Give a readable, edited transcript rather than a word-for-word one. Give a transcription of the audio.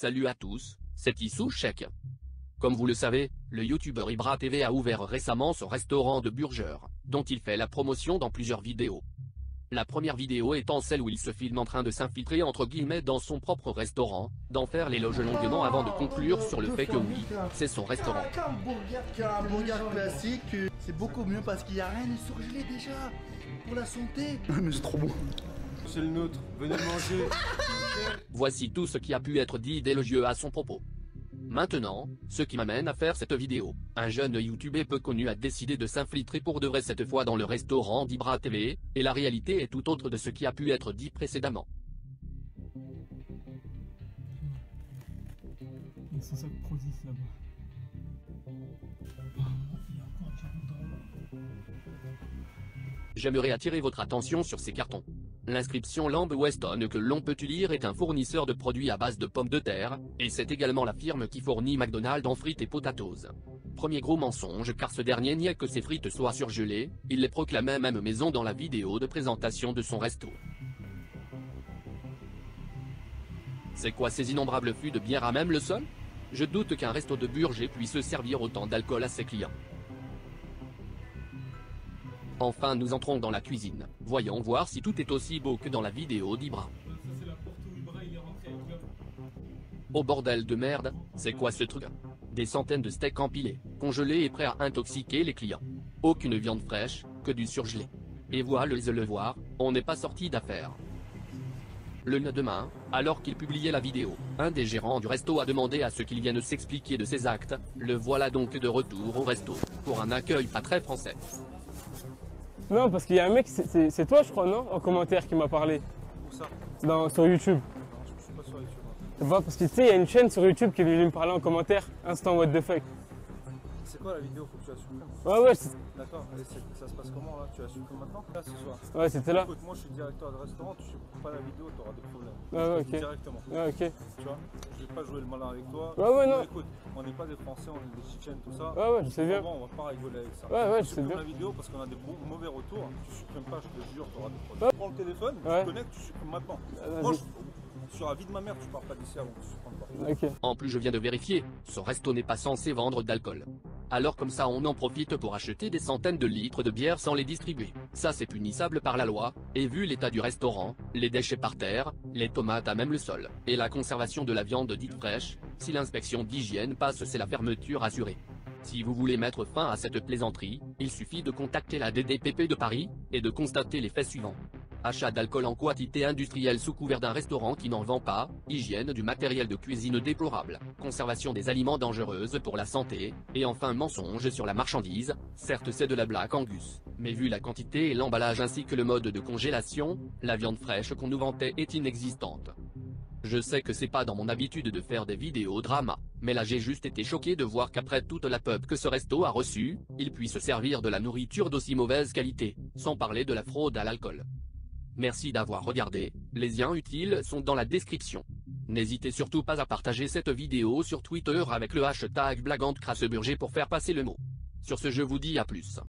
Salut à tous, c'est Issou Cheikh. Comme vous le savez, le youtubeur Ibra TV a ouvert récemment son restaurant de burgers, dont il fait la promotion dans plusieurs vidéos. La première vidéo étant celle où il se filme en train de s'infiltrer entre guillemets dans son propre restaurant, d'en faire l'éloge longuement avant de conclure sur le fait que oui, c'est son restaurant. Un burger classique, c'est beaucoup mieux parce qu'il n'y a rien de surgelé déjà, pour la santé. Mais c'est trop bon. C'est le nôtre, venez manger. Voici tout ce qui a pu être dit d'élogieux à son propos. Maintenant, ce qui m'amène à faire cette vidéo, un jeune youtubeur peu connu a décidé de s'infiltrer pour de vrai cette fois dans le restaurant d'Ibra TV, et la réalité est tout autre de ce qui a pu être dit précédemment. Il y a 105 produits là-bas. Il y a encore un carton dans J'aimerais attirer votre attention sur ces cartons. L'inscription Lamb Weston que l'on peut lire est un fournisseur de produits à base de pommes de terre, et c'est également la firme qui fournit McDonald's en frites et potatoes. Premier gros mensonge car ce dernier niait que ses frites soient surgelées, il les proclamait même maison dans la vidéo de présentation de son resto. C'est quoi ces innombrables fûts de bière à même le sol? Je doute qu'un resto de burger puisse servir autant d'alcool à ses clients. Enfin nous entrons dans la cuisine, voyons voir si tout est aussi beau que dans la vidéo d'Ibra. Ça c'est la porte où Ibra il est rentré. Oh bordel de merde, c'est quoi ce truc? Des centaines de steaks empilés, congelés et prêts à intoxiquer les clients. Aucune viande fraîche, que du surgelé. Et voilà le voir, on n'est pas sorti d'affaire. Le lendemain, alors qu'il publiait la vidéo, un des gérants du resto a demandé à ce qu'il vienne s'expliquer de ses actes, le voilà donc de retour au resto, pour un accueil pas très français. Non, parce qu'il y a un mec, c'est toi je crois, non? En commentaire qui m'a parlé. Où ça? Sur YouTube. Non, je suis pas sur YouTube. Tu vois, parce que tu sais, il y a une chaîne sur YouTube qui est venue me parler en commentaire, instant what the fuck. C'est quoi la vidéo? Faut que tu la supprimes. Ouais, D'accord, et ça se passe comment là? Tu la supprimes maintenant? Là, ce soir. ouais, c'était là. Écoute, moi je suis directeur de restaurant, tu supprimes pas la vidéo, t'auras des problèmes. Ouais, ok. Directement. Ouais, ok. Tu vois? Je vais pas jouer le malin avec toi. Ouais, non. Écoute, on n'est pas des Français, on est des Tchétchènes, tout ça. Ouais, je sais bien. Bon, on va pas rigoler avec ça. Ouais, je Tu sais supprimes bien. la vidéo parce qu'on a des mauvais retours. Tu supprimes pas, je te jure, t'auras des problèmes. Ouais. Prends le téléphone, Ouais. tu connectes, tu supprimes maintenant. Vas-y. Moi, sur la vie de ma mère, tu pars pas d'ici avant que tu supprimes pas. Ok. En plus je viens de vérifier, son resto n'est pas censé vendre d'alcool. Alors comme ça on en profite pour acheter des centaines de litres de bière sans les distribuer. Ça c'est punissable par la loi, et vu l'état du restaurant, les déchets par terre, les tomates à même le sol, et la conservation de la viande dite fraîche, si l'inspection d'hygiène passe c'est la fermeture assurée. Si vous voulez mettre fin à cette plaisanterie, il suffit de contacter la DDPP de Paris, et de constater les faits suivants. Achat d'alcool en quantité industrielle sous couvert d'un restaurant qui n'en vend pas, hygiène du matériel de cuisine déplorable, conservation des aliments dangereuses pour la santé, et enfin mensonge sur la marchandise, certes c'est de la Black Angus, mais vu la quantité et l'emballage ainsi que le mode de congélation, la viande fraîche qu'on nous vantait est inexistante. Je sais que c'est pas dans mon habitude de faire des vidéos drama, mais là j'ai juste été choqué de voir qu'après toute la pub que ce resto a reçue, il puisse servir de la nourriture d'aussi mauvaise qualité, sans parler de la fraude à l'alcool. Merci d'avoir regardé, les liens utiles sont dans la description. N'hésitez surtout pas à partager cette vidéo sur Twitter avec le hashtag #BlaganteCrasseburger pour faire passer le mot. Sur ce je vous dis à plus.